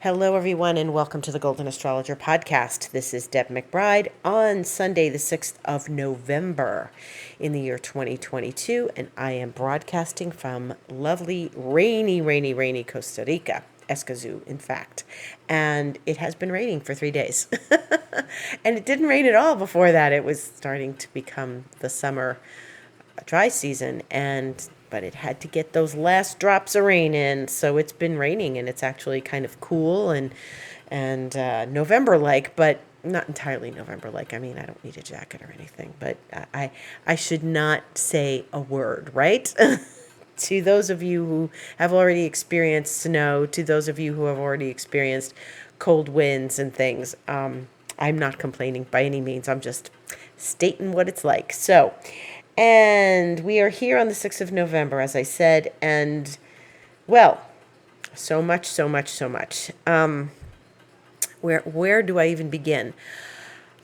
Hello, everyone, and welcome to the Golden Astrologer Podcast. This is Deb McBride on Sunday, the 6th of November in the year 2022, and I am broadcasting from lovely, rainy Costa Rica, Escazú, in fact. And it has been raining for 3 days. And it didn't rain at all before that. It was starting to become the summer dry season, but it had to get those last drops of rain in, so it's been raining, and it's actually kind of cool and November-like, but not entirely November-like. I mean, I don't need a jacket or anything, but I should not say a word, right? To those of you who have already experienced snow, to those of you who have already experienced cold winds and things, I'm not complaining by any means. I'm just stating what it's like. So, and we are here on the 6th of November, as I said, and, well, so much. Where do I even begin?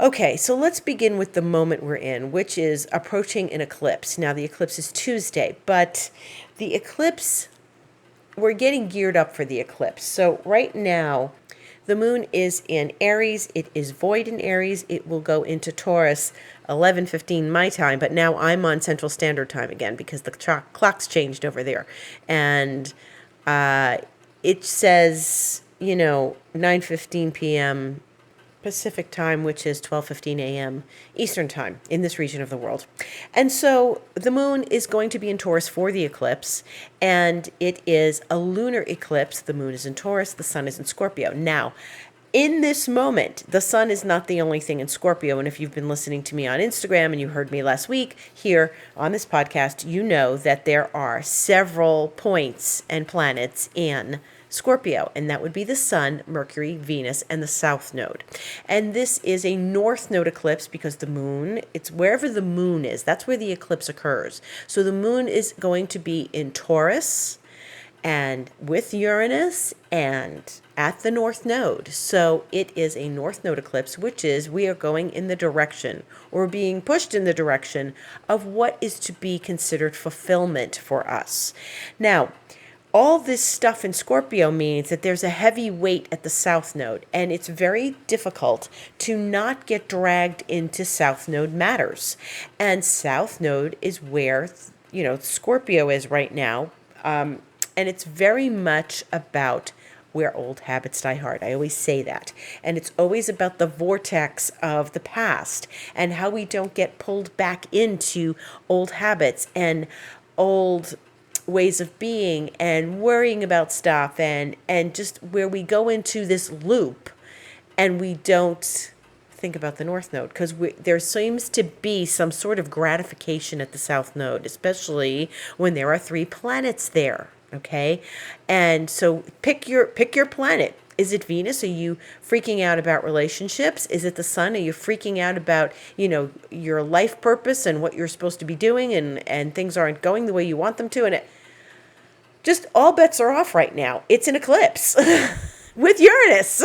Okay, so let's begin with the moment we're in, which is approaching an eclipse. Now, the eclipse is Tuesday, but the eclipse, we're getting geared up for the eclipse. So right now, the moon is in Aries. It is void in Aries. It will go into Taurus 11:15 my time, but now I'm on Central Standard Time again because the clock's changed over there. And it says, 9:15 p.m. Pacific time, which is 12:15 a.m. Eastern time in this region of the world. And so the moon is going to be in Taurus for the eclipse, and it is a lunar eclipse. The moon is in Taurus, the sun is in Scorpio. Now, in this moment, the sun is not the only thing in Scorpio, and if you've been listening to me on Instagram and you heard me last week here on this podcast, you know that there are several points and planets in Scorpio, and that would be the Sun, Mercury, Venus, and the South Node. And this is a North Node eclipse because the moon, it's wherever the moon is, that's where the eclipse occurs. So the moon is going to be in Taurus and with Uranus and at the North Node. So it is a North Node eclipse, which is we are going in the direction or being pushed in the direction of what is to be considered fulfillment for us. Now, all this stuff in Scorpio means that there's a heavy weight at the South Node, and it's very difficult to not get dragged into South Node matters. And South Node is where, Scorpio is right now, and it's very much about where old habits die hard. I always say that. And it's always about the vortex of the past and how we don't get pulled back into old habits and old ways of being and worrying about stuff and just where we go into this loop and we don't think about the North Node because there seems to be some sort of gratification at the South Node, especially when there are 3 planets there, okay? And so pick your planet. Is it Venus? Are you freaking out about relationships? Is it the sun? Are you freaking out about, your life purpose and what you're supposed to be doing and things aren't going the way you want them to? And just all bets are off right now. It's an eclipse with Uranus.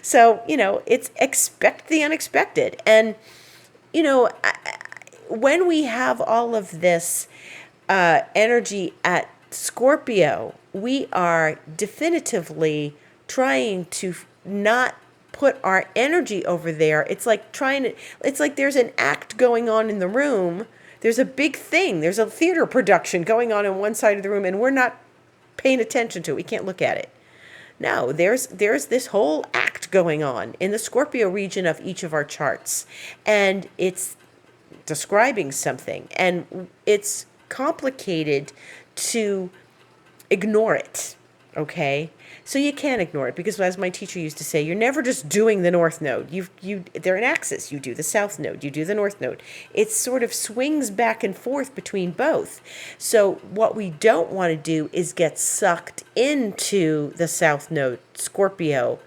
So, it's expect the unexpected. And, when we have all of this energy at Scorpio, we are definitively trying to not put our energy over there. It's like there's an act going on in the room. There's a big thing. There's a theater production going on one side of the room, and we're not paying attention to it. We can't look at it. No, there's this whole act going on in the Scorpio region of each of our charts, and it's describing something, and it's complicated to ignore it, okay? So you can't ignore it because, as my teacher used to say, you're never just doing the North Node. They're an axis. You do the South Node. You do the North Node. It sort of swings back and forth between both. So what we don't want to do is get sucked into the South Node, Scorpio,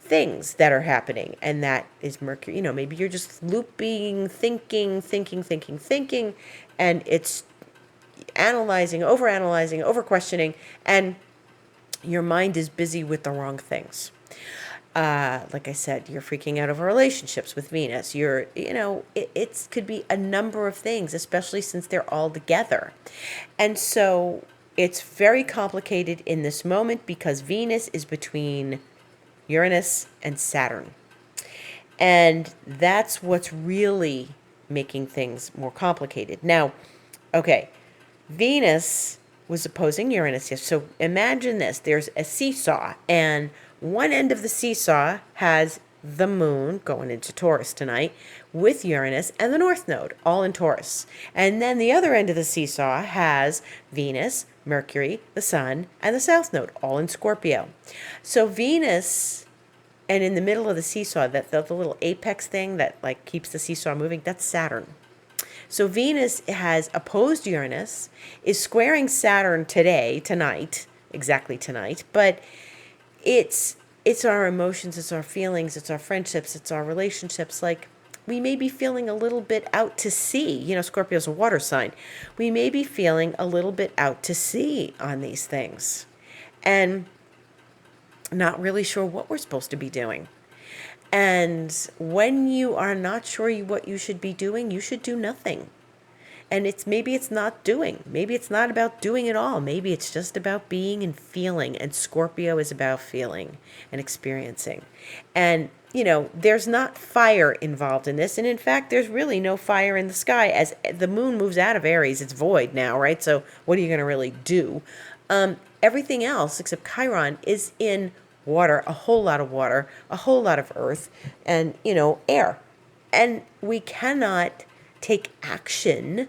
things that are happening. And that is Mercury. Maybe you're just looping, thinking, and it's analyzing, over-questioning, and your mind is busy with the wrong things. Like I said, you're freaking out over relationships with Venus. It could be a number of things, especially since they're all together. And so It's very complicated in this moment because Venus is between Uranus and Saturn. And that's what's really making things more complicated. Now, okay, Venus was opposing Uranus. Yes. So imagine this. There's a seesaw, and one end of the seesaw has the moon going into Taurus tonight with Uranus and the North Node, all in Taurus. And then the other end of the seesaw has Venus, Mercury, the Sun, and the South Node, all in Scorpio. So Venus, and in the middle of the seesaw, that the little apex thing that like keeps the seesaw moving, that's Saturn. So Venus has opposed Uranus, is squaring Saturn tonight, exactly tonight, but it's our emotions, it's our feelings, it's our friendships, it's our relationships. Like, we may be feeling a little bit out to sea. You know, Scorpio's a water sign. We may be feeling a little bit out to sea on these things and not really sure what we're supposed to be doing. And when you are not sure what you should be doing, you should do nothing. And maybe it's not doing. Maybe it's not about doing at all. Maybe it's just about being and feeling. And Scorpio is about feeling and experiencing. And, you know, there's not fire involved in this. And in fact, there's really no fire in the sky. As the moon moves out of Aries, it's void now, right? So what are you going to really do? Everything else except Chiron is in water, a whole lot of water, a whole lot of earth, and, you know, air. And we cannot take action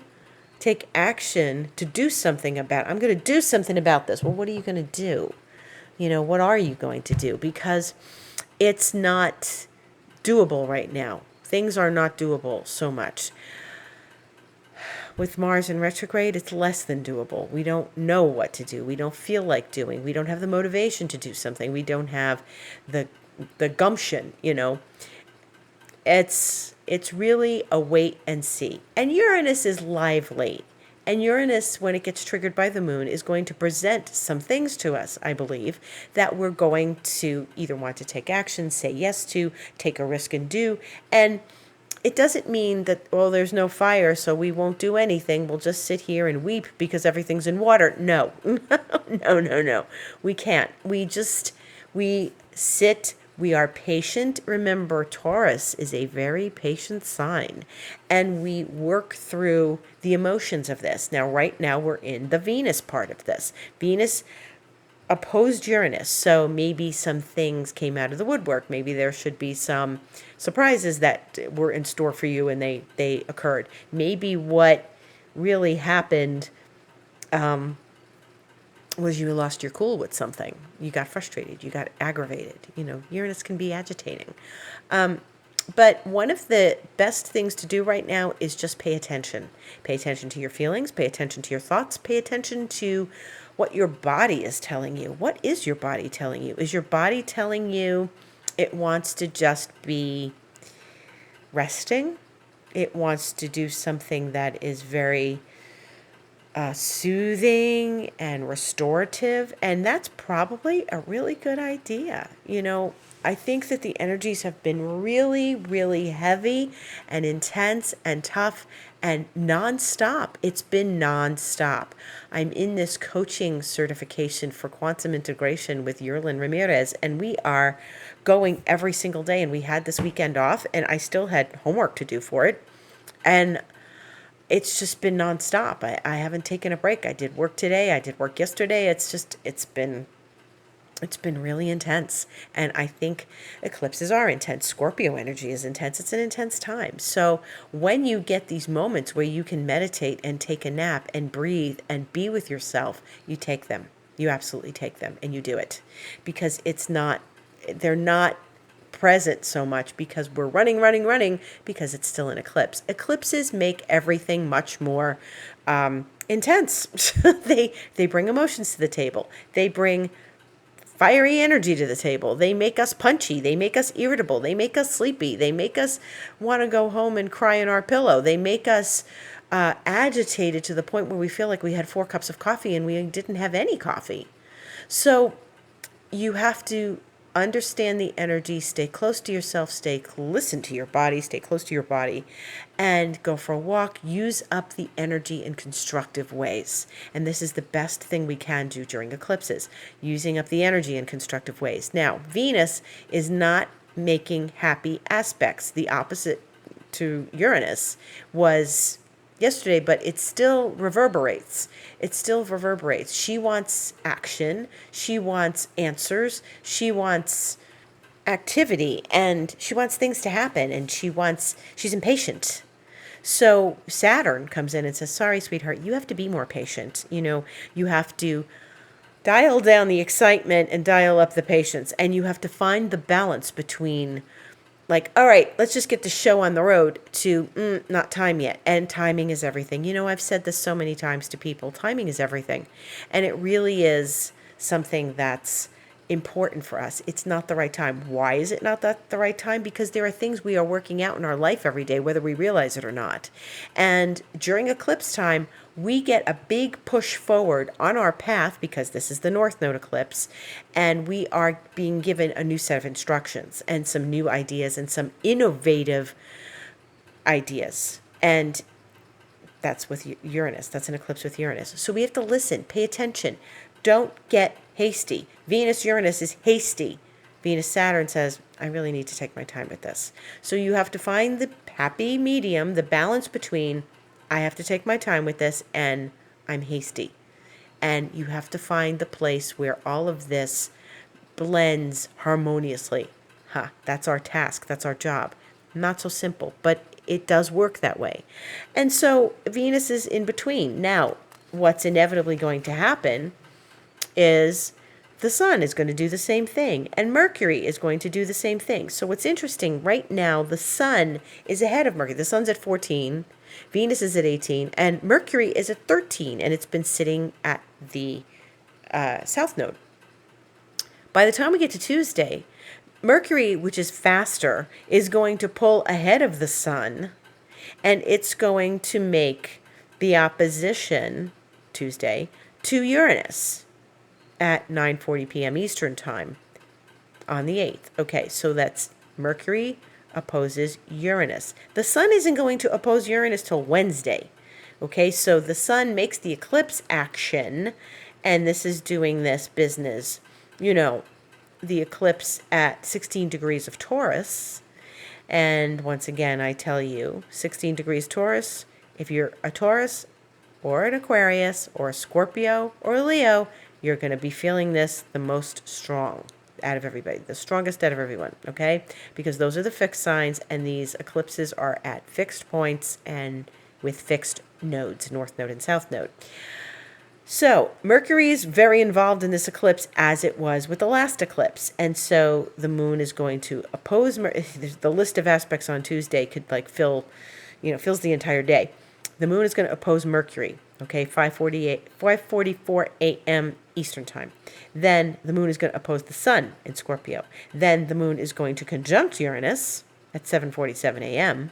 to do something about it. I'm going to do something about this. Well, what are you going to do? You know, what are you going to do? Because it's not doable right now. Things are not doable so much. With Mars in retrograde, it's less than doable. We don't know what to do. We don't feel like doing. We don't have the motivation to do something. We don't have the gumption, you know. It's really a wait and see. And Uranus is lively. And Uranus, when it gets triggered by the moon, is going to present some things to us, I believe, that we're going to either want to take action, say yes to, take a risk and do. And it doesn't mean that, well, there's no fire, so we won't do anything. We'll just sit here and weep because everything's in water. No, no. We can't. We sit. We are patient. Remember, Taurus is a very patient sign, and we work through the emotions of this. Now, right now, we're in the Venus part of this. Venus opposed Uranus, so maybe some things came out of the woodwork. Maybe there should be some surprises that were in store for you and they occurred. Maybe what really happened was you lost your cool with something. You got frustrated. You got aggravated. You know, Uranus can be agitating. But one of the best things to do right now is just pay attention. Pay attention to your feelings. Pay attention to your thoughts. Pay attention to what your body is telling you. What is your body telling you? Is your body telling you it wants to just be resting? It wants to do something that is very soothing and restorative, and that's probably a really good idea. You know, I think that the energies have been really, really heavy and intense and tough and nonstop. It's been nonstop. I'm in this coaching certification for quantum integration with Yerlin Ramirez, and we are going every single day, and we had this weekend off, and I still had homework to do for it. And it's just been nonstop. I haven't taken a break. I did work today. I did work yesterday. It's been really intense. And I think eclipses are intense. Scorpio energy is intense. It's an intense time. So when you get these moments where you can meditate and take a nap and breathe and be with yourself, you take them. You absolutely take them and you do it. Because they're not present so much because we're running because it's still an eclipse. Eclipses make everything much more intense. They bring emotions to the table. They bring fiery energy to the table. They make us punchy. They make us irritable. They make us sleepy. They make us want to go home and cry in our pillow. They make us agitated to the point where we feel like we had 4 cups of coffee and we didn't have any coffee. So you have to understand the energy, stay close to yourself, listen to your body, stay close to your body, and go for a walk. Use up the energy in constructive ways. And this is the best thing we can do during eclipses, using up the energy in constructive ways. Now, Venus is not making happy aspects. The opposite to Uranus was yesterday, but it still reverberates. It still reverberates. She wants action. She wants answers. She wants activity, and she wants things to happen, and she's impatient. So Saturn comes in and says, sorry, sweetheart, you have to be more patient. You have to dial down the excitement and dial up the patience, and you have to find the balance between, like, all right, let's just get the show on the road, to not time yet. And timing is everything. I've said this so many times to people. Timing is everything. And it really is something that's important for us. It's not the right time. Why is it not the right time? Because there are things we are working out in our life every day, whether we realize it or not. And during eclipse time, we get a big push forward on our path, because this is the North Node eclipse, and we are being given a new set of instructions and some new ideas and some innovative ideas. And that's with Uranus. That's an eclipse with Uranus. So we have to listen, pay attention. Don't get hasty. Venus-Uranus is hasty. Venus-Saturn says, I really need to take my time with this. So you have to find the happy medium, the balance between, I have to take my time with this, and I'm hasty. And you have to find the place where all of this blends harmoniously. That's our task. That's our job. Not so simple, but it does work that way. And so Venus is in between. Now, what's inevitably going to happen is the Sun is going to do the same thing, and Mercury is going to do the same thing. So what's interesting, right now, the Sun is ahead of Mercury. The Sun's at 14, Venus is at 18, and Mercury is at 13, and it's been sitting at the South Node. By the time we get to Tuesday, Mercury, which is faster, is going to pull ahead of the Sun, and it's going to make the opposition, Tuesday, to Uranus at 9:40 p.m. Eastern Time on the 8th. Okay, so that's Mercury opposes Uranus. The Sun isn't going to oppose Uranus till Wednesday. Okay, so the Sun makes the eclipse action, and this is doing this business. The eclipse at 16 degrees of Taurus. And once again, I tell you, 16 degrees Taurus, if you're a Taurus or an Aquarius or a Scorpio or a Leo, you're going to be feeling this the most strong out of everybody, the strongest out of everyone, okay? Because those are the fixed signs, and these eclipses are at fixed points and with fixed nodes, North Node and South Node. So Mercury is very involved in this eclipse, as it was with the last eclipse. And so the moon is going to oppose, the list of aspects on Tuesday could fills the entire day. The moon is going to oppose Mercury, okay, 5:44 a.m. Eastern Time. Then the moon is going to oppose the Sun in Scorpio. Then the moon is going to conjunct Uranus at 7:47 a.m.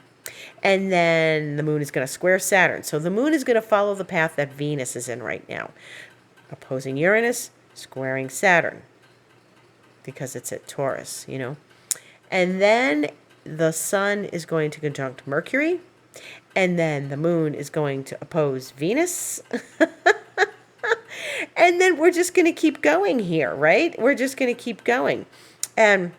And then the moon is going to square Saturn. So the moon is going to follow the path that Venus is in right now, opposing Uranus, squaring Saturn, because it's at Taurus, And then the Sun is going to conjunct Mercury, and then the moon is going to oppose Venus. And then we're just going to keep going here, right? We're just going to keep going. And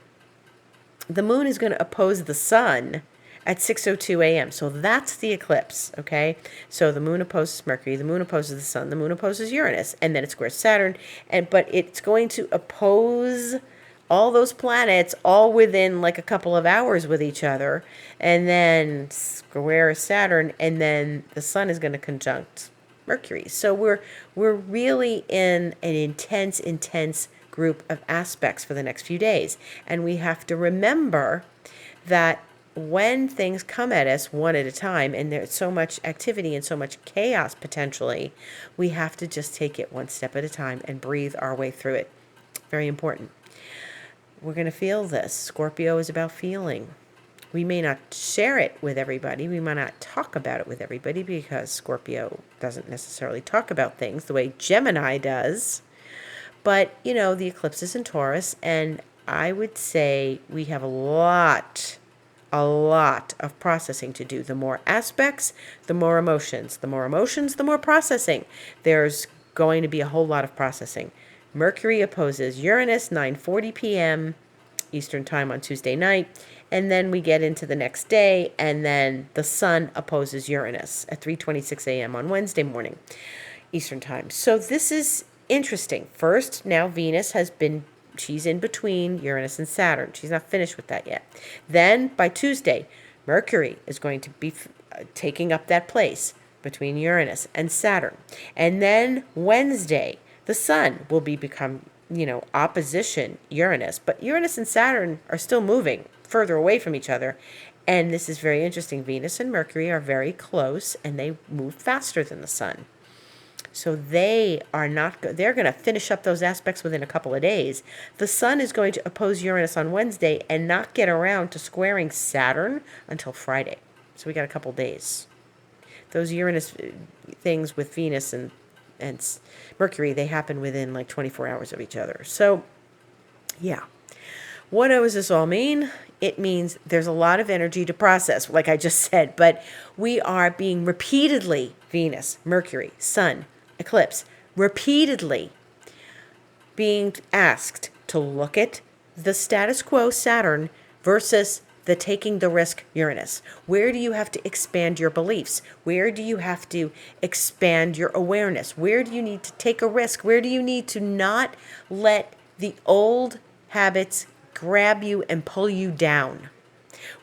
the moon is going to oppose the Sun at 6:02 a.m. So that's the eclipse, okay? So the moon opposes Mercury, the moon opposes the Sun, the moon opposes Uranus, and then it squares Saturn. But it's going to oppose all those planets all within like a couple of hours with each other, and then square Saturn, and then the Sun is going to conjunct Mercury. So we're really in an intense group of aspects for the next few days. And we have to remember that when things come at us one at a time, and there's so much activity and so much chaos potentially, we have to just take it one step at a time and breathe our way through it. Very important. We're going to feel this. Scorpio is about feeling. We may not share it with everybody. We might not talk about it with everybody, because Scorpio doesn't necessarily talk about things the way Gemini does. But, the eclipse is in Taurus, and I would say we have a lot of processing to do. The more aspects, the more emotions. The more emotions, the more processing. There's going to be a whole lot of processing. Mercury opposes Uranus, 9:40 p.m. Eastern Time on Tuesday night. And then we get into the next day, and then the Sun opposes Uranus at 3:26 a.m. on Wednesday morning, Eastern Time. So this is interesting. First, now Venus she's in between Uranus and Saturn. She's not finished with that yet. Then, by Tuesday, Mercury is going to be taking up that place between Uranus and Saturn. And then Wednesday, the Sun will become opposition Uranus. But Uranus and Saturn are still moving further away from each other. And this is very interesting. Venus and Mercury are very close, and they move faster than the Sun. So they're going to finish up those aspects within a couple of days. The Sun is going to oppose Uranus on Wednesday and not get around to squaring Saturn until Friday. So we got a couple days. Those Uranus things with Venus and Mercury, they happen within like 24 hours of each other. So, yeah. What does this all mean? It means there's a lot of energy to process, like I just said, but we are being repeatedly, Venus, Mercury, Sun, eclipse, repeatedly being asked to look at the status quo Saturn versus the taking the risk Uranus. Where do you have to expand your beliefs? Where do you have to expand your awareness? Where do you need to take a risk? Where do you need to not let the old habits grab you and pull you down?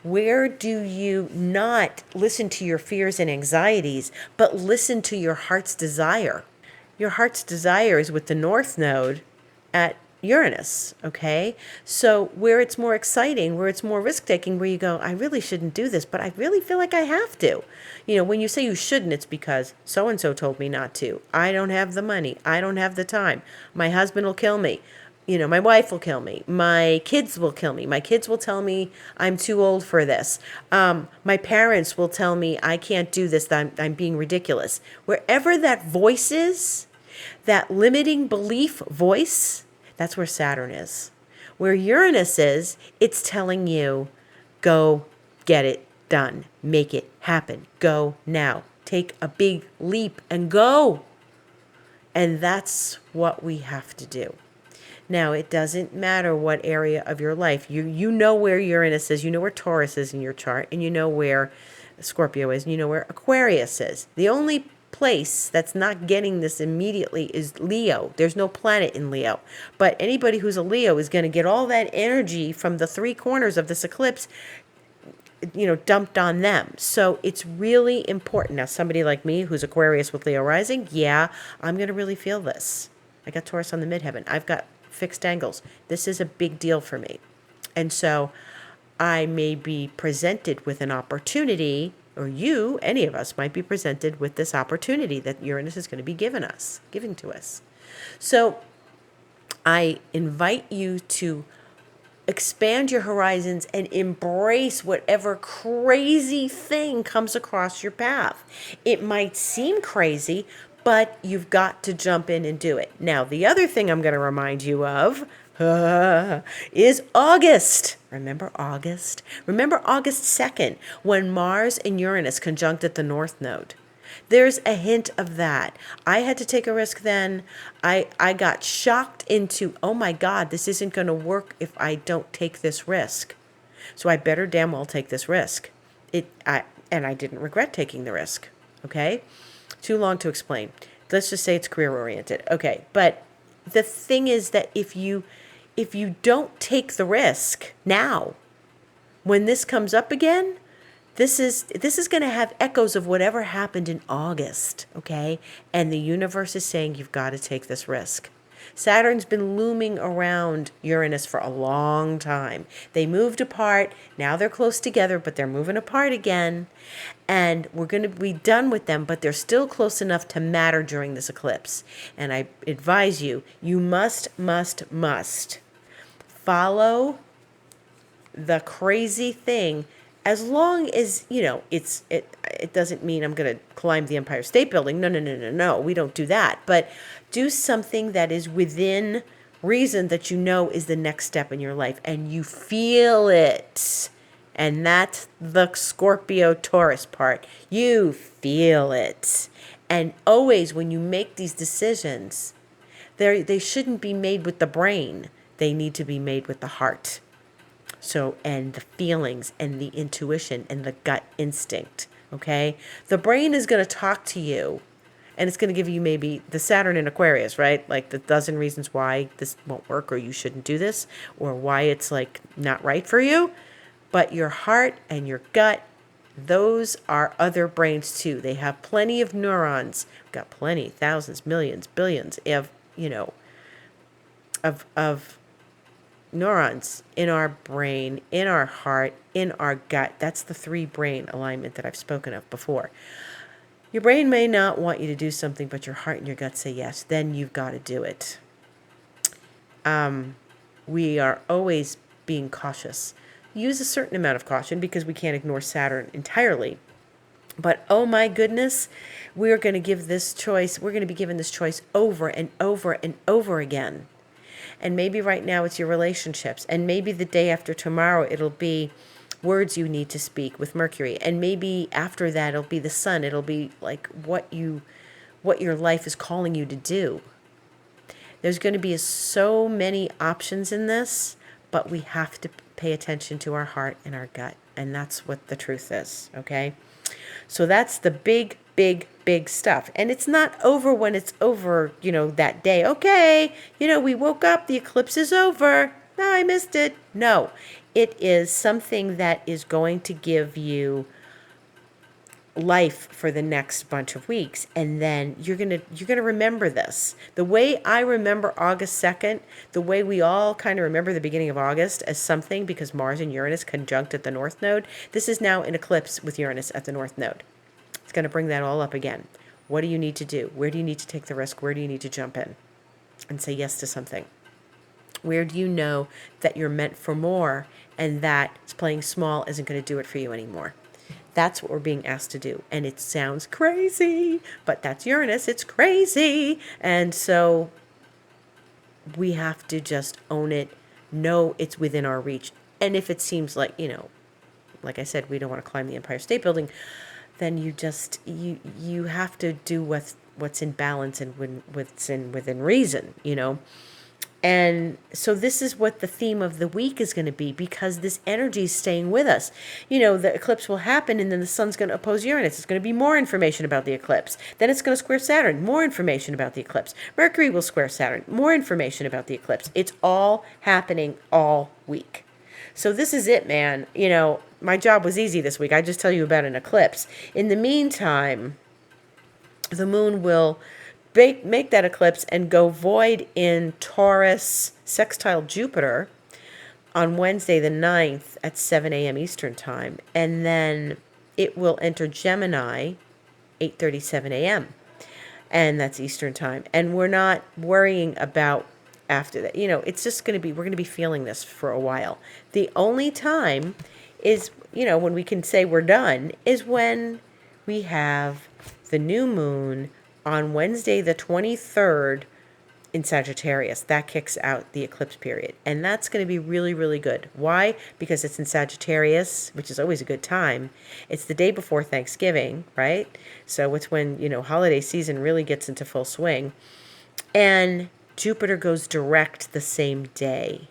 Where do you not listen to your fears and anxieties, but listen to your heart's desire? Your heart's desire is with the North Node at Uranus, okay? So where it's more exciting, where it's more risk-taking, where you go, I really shouldn't do this, but I really feel like I have to. When you say you shouldn't, it's because so-and-so told me not to. I don't have the money. I don't have the time. My husband will kill me. My wife will kill me. My kids will kill me. My kids will tell me I'm too old for this. My parents will tell me I can't do this, that I'm being ridiculous. Wherever that voice is, that limiting belief voice, that's where Saturn is. Where Uranus is, it's telling you, go get it done. Make it happen. Go now. Take a big leap and go. And that's what we have to do. Now, it doesn't matter what area of your life. You know where Uranus is, you know where Taurus is in your chart, and you know where Scorpio is, and you know where Aquarius is. The only place that's not getting this immediately is Leo. There's no planet in Leo. But anybody who's a Leo is going to get all that energy from the three corners of this eclipse, dumped on them. So it's really important. Now, somebody like me who's Aquarius with Leo rising, yeah, I'm going to really feel this. I got Taurus on the midheaven. I've got fixed angles. This is a big deal for me. And so I may be presented with an opportunity, or any of us might be presented with this opportunity that Uranus is going to be giving to us. So I invite you to expand your horizons and embrace whatever crazy thing comes across your path. It might seem crazy, but you've got to jump in and do it. Now, the other thing I'm going to remind you of is August. Remember August? Remember August 2nd, when Mars and Uranus conjunct at the North Node. There's a hint of that. I had to take a risk then. I got shocked into, oh my God, this isn't going to work if I don't take this risk. So I better damn well take this risk. And I didn't regret taking the risk. Okay? Too long to explain. Let's just say it's career-oriented. Okay, but the thing is that if you don't take the risk now, when this comes up again, this is going to have echoes of whatever happened in August, okay? And the universe is saying you've got to take this risk. Saturn's been looming around Uranus for a long time. They moved apart. Now they're close together, but they're moving apart again. And we're going to be done with them, but they're still close enough to matter during this eclipse. And I advise you must follow the crazy thing, as long as, it doesn't mean I'm going to climb the Empire State Building. No. We don't do that. But do something that is within reason that you know is the next step in your life, and you feel it. And that's the Scorpio Taurus part. You feel it. And always when you make these decisions, they shouldn't be made with the brain. They need to be made with the heart. So, and the feelings and the intuition and the gut instinct. Okay? The brain is going to talk to you, and it's going to give you maybe the Saturn in Aquarius, right? Like the dozen reasons why this won't work, or you shouldn't do this, or why it's like not right for you. But your heart and your gut, those are other brains too. They have plenty of neurons. We've got plenty, thousands, millions, billions of, of neurons in our brain, in our heart, in our gut. That's the 3 brain alignment that I've spoken of before. Your brain may not want you to do something, but your heart and your gut say yes. Then you've got to do it. We are always being cautious. Use a certain amount of caution, because we can't ignore Saturn entirely. But oh my goodness, we're going to give this choice. We're going to be given this choice over and over and over again. And maybe right now it's your relationships. And maybe the day after tomorrow it'll be words you need to speak with Mercury. And maybe after that it'll be the sun. It'll be like what your life is calling you to do. There's going to be so many options in this, but we have to pay attention to our heart and our gut. And that's what the truth is, okay? So that's the big, big, big stuff. And it's not over when it's over, that day. Okay, we woke up, the eclipse is over. No, I missed it. No, it is something that is going to give you life for the next bunch of weeks, and then you're gonna remember this. The way I remember August 2nd, the way we all kind of remember the beginning of August as something, because Mars and Uranus conjunct at the North Node. This is now an eclipse with Uranus at the North Node. It's going to bring that all up again. What do you need to do? Where do you need to take the risk? Where do you need to jump in and say yes to something? Where do you know that you're meant for more, and that playing small isn't going to do it for you anymore? That's what we're being asked to do. And it sounds crazy, but that's Uranus. It's crazy. And so we have to just own it, know it's within our reach. And if it seems like, like I said, we don't want to climb the Empire State Building, then you have to do what's in balance and what's within reason, And so this is what the theme of the week is going to be, because this energy is staying with us. The eclipse will happen, and then the sun's going to oppose Uranus. It's going to be more information about the eclipse. Then it's going to square Saturn, more information about the eclipse. Mercury will square Saturn, more information about the eclipse. It's all happening all week. So this is it, man. My job was easy this week. I just tell you about an eclipse. In the meantime, the moon will make that eclipse and go void in Taurus sextile Jupiter on Wednesday the 9th at 7 a.m. Eastern Time. And then it will enter Gemini 8:37 a.m. And that's Eastern Time. And we're not worrying about after that. It's just we're going to be feeling this for a while. The only time is, when we can say we're done, is when we have the new moon on Wednesday the 23rd in Sagittarius. That kicks out the eclipse period. And that's going to be really, really good. Why? Because it's in Sagittarius, which is always a good time. It's the day before Thanksgiving, right? So it's when, holiday season really gets into full swing. And Jupiter goes direct the same day.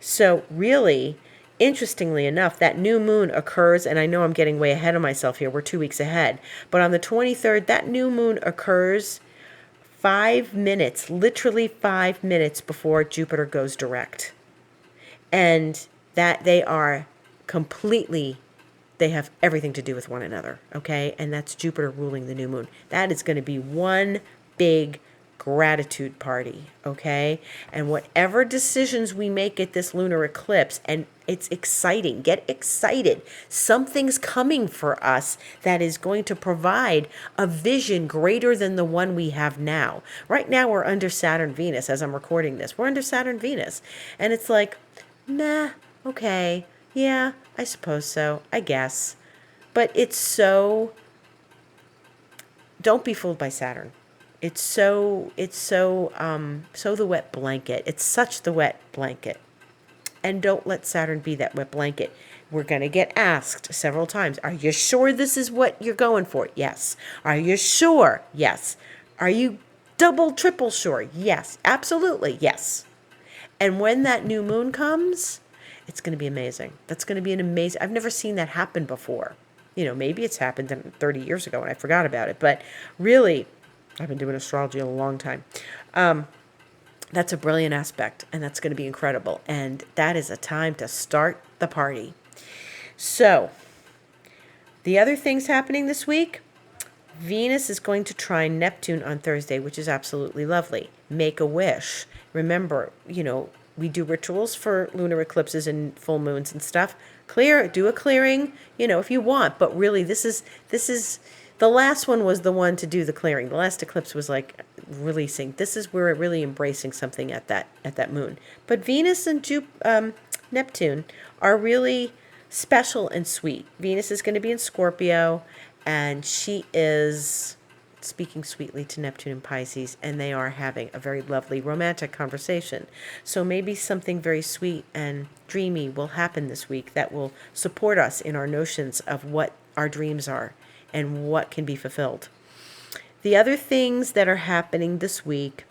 So really, interestingly enough, that new moon occurs, and I know I'm getting way ahead of myself here. We're 2 weeks ahead. But on the 23rd, that new moon occurs 5 minutes, literally 5 minutes before Jupiter goes direct. And that they have everything to do with one another, okay? And that's Jupiter ruling the new moon. That is going to be one big gratitude party, okay? And whatever decisions we make at this lunar eclipse, and it's exciting, get excited. Something's coming for us that is going to provide a vision greater than the one we have now. Right now we're under Saturn Venus as I'm recording this. We're under Saturn Venus. And it's like, nah, okay, yeah, I suppose so, I guess. But don't be fooled by Saturn. So the wet blanket. It's such the wet blanket. And don't let Saturn be that wet blanket. We're going to get asked several times, are you sure this is what you're going for? Yes. Are you sure? Yes. Are you double, triple sure? Yes. Absolutely. Yes. And when that new moon comes, it's going to be amazing. That's going to be an amazing, I've never seen that happen before. Maybe it's happened 30 years ago and I forgot about it. But really, I've been doing astrology a long time. That's a brilliant aspect, and that's going to be incredible. And that is a time to start the party. So, the other things happening this week, Venus is going to trine Neptune on Thursday, which is absolutely lovely. Make a wish. Remember, we do rituals for lunar eclipses and full moons and stuff. Do a clearing, if you want. But really, this is the last one was the one to do the clearing. The last eclipse was like releasing. This is where we're really embracing something at that moon. But Venus and Neptune are really special and sweet. Venus is going to be in Scorpio, and she is speaking sweetly to Neptune and Pisces, and they are having a very lovely romantic conversation. So maybe something very sweet and dreamy will happen this week that will support us in our notions of what our dreams are and what can be fulfilled. The other things that are happening this week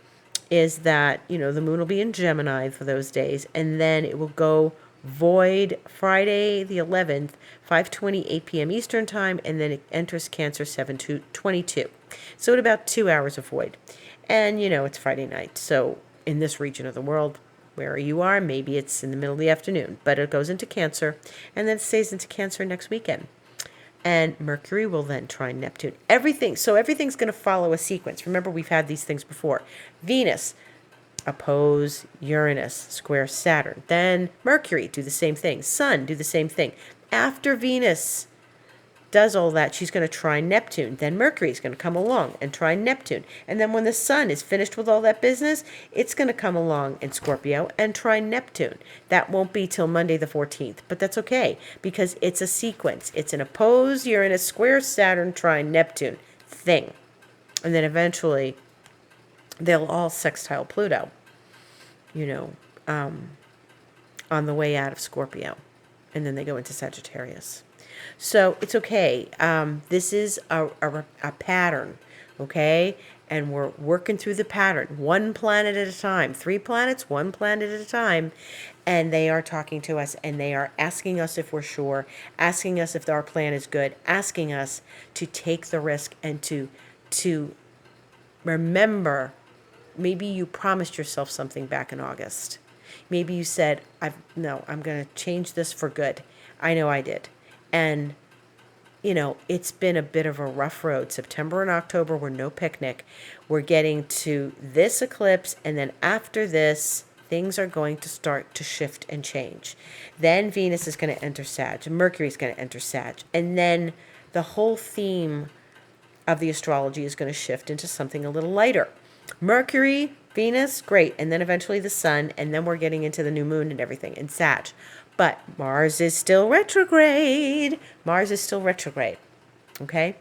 is that, the moon will be in Gemini for those days, and then it will go void Friday the 11th, 5:28 p.m. Eastern Time, and then it enters Cancer 7:22. So at about 2 hours of void. And, it's Friday night. So in this region of the world, where you are, maybe it's in the middle of the afternoon, but it goes into Cancer, and then it stays into Cancer next weekend. And Mercury will then trine Neptune. Everything's going to follow a sequence. Remember, we've had these things before. Venus, oppose Uranus, square Saturn. Then Mercury, do the same thing. Sun, do the same thing. After Venus does all that, she's going to trine Neptune. Then Mercury is going to come along and trine Neptune. And then when the Sun is finished with all that business, it's going to come along in Scorpio and trine Neptune. That won't be till Monday the 14th, but that's okay because it's a sequence. It's an oppose Uranus, square Saturn, trine Neptune thing. And then eventually they'll all sextile Pluto, on the way out of Scorpio. And then they go into Sagittarius. So it's okay. This is a pattern, okay? And we're working through the pattern, one planet at a time, 3 planets, one planet at a time. And they are talking to us, and they are asking us if we're sure, asking us if our plan is good, asking us to take the risk and to remember. Maybe you promised yourself something back in August. Maybe you said, I'm going to change this for good. I know I did. And, it's been a bit of a rough road. September and October were no picnic. We're getting to this eclipse, and then after this, things are going to start to shift and change. Then Venus is going to enter Sag. Mercury is going to enter Sag. And then the whole theme of the astrology is going to shift into something a little lighter. Mercury, Venus, great. And then eventually the Sun, and then we're getting into the new moon and everything in Sag. But Mars is still retrograde. Okay?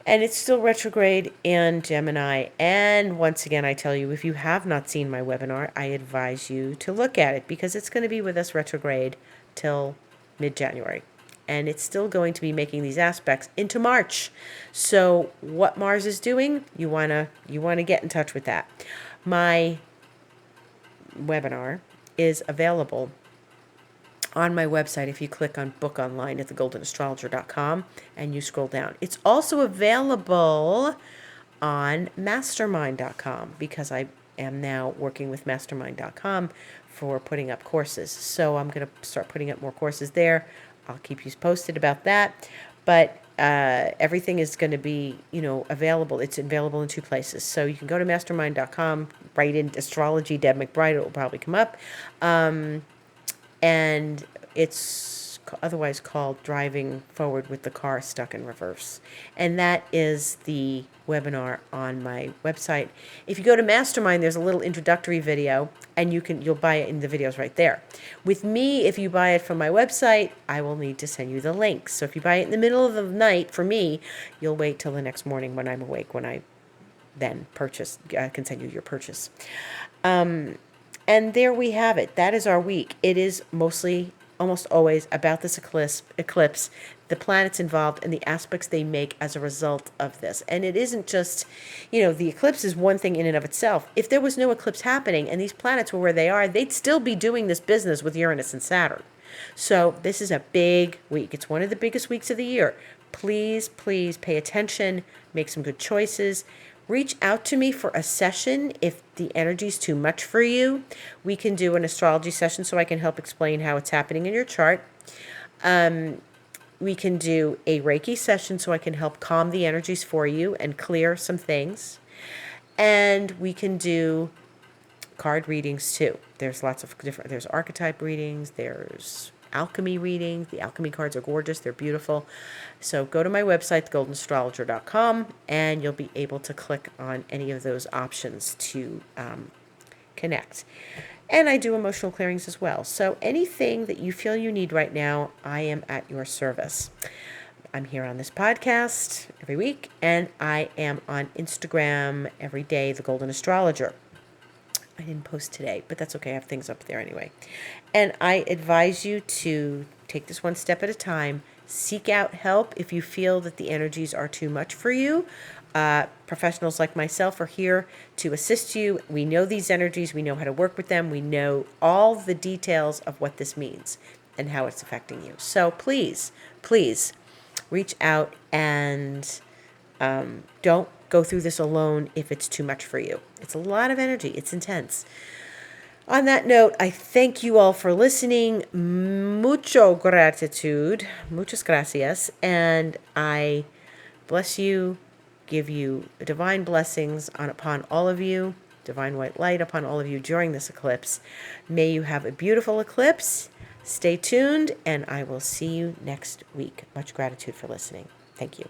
And it's still retrograde in Gemini. And once again, I tell you, if you have not seen my webinar, I advise you to look at it because it's going to be with us retrograde till mid-January. And it's still going to be making these aspects into March. So what Mars is doing, you wanna get in touch with that. My webinar is available on my website if you click on book online at thegoldenastrologer.com and you scroll down. It's also available on mastermind.com because I am now working with mastermind.com for putting up courses. So I'm going to start putting up more courses there. I'll keep you posted about that. But everything is going to be, available. It's available in 2 places. So you can go to mastermind.com, write in astrology, Deb McBride, it will probably come up. And it's otherwise called Driving Forward with the Car Stuck in Reverse. And that is the webinar on my website. If you go to Mastermind, there's a little introductory video, and you'll buy it in the videos right there. With me, if you buy it from my website, I will need to send you the link. So if you buy it in the middle of the night, for me, you'll wait till the next morning when I'm awake, when I then can send you your purchase. And there we have it. That is our week. It is mostly, almost always, about this eclipse, the planets involved, and the aspects they make as a result of this. And it isn't just, the eclipse is one thing in and of itself. If there was no eclipse happening and these planets were where they are, they'd still be doing this business with Uranus and Saturn. So this is a big week. It's one of the biggest weeks of the year. Please, please pay attention, make some good choices. Reach out to me for a session if the energy's too much for you. We can do an astrology session so I can help explain how it's happening in your chart. We can do a Reiki session so I can help calm the energies for you and clear some things. And we can do card readings too. There's lots of there's archetype readings, there's alchemy readings. The alchemy cards are gorgeous. They're beautiful. So go to my website, goldenastrologer.com, and you'll be able to click on any of those options to connect. And I do emotional clearings as well. So anything that you feel you need right now, I am at your service. I'm here on this podcast every week, and I am on Instagram every day, The Golden Astrologer. I didn't post today, but that's okay. I have things up there anyway. And I advise you to take this one step at a time. Seek out help if you feel that the energies are too much for you. Professionals like myself are here to assist you. We know these energies. We know how to work with them. We know all the details of what this means and how it's affecting you. So please, please reach out and don't go through this alone if it's too much for you. It's a lot of energy. It's intense. On that note, I thank you all for listening. Mucho gratitude. Muchas gracias. And I bless you, give you divine blessings upon all of you, divine white light upon all of you during this eclipse. May you have a beautiful eclipse. Stay tuned, and I will see you next week. Much gratitude for listening. Thank you.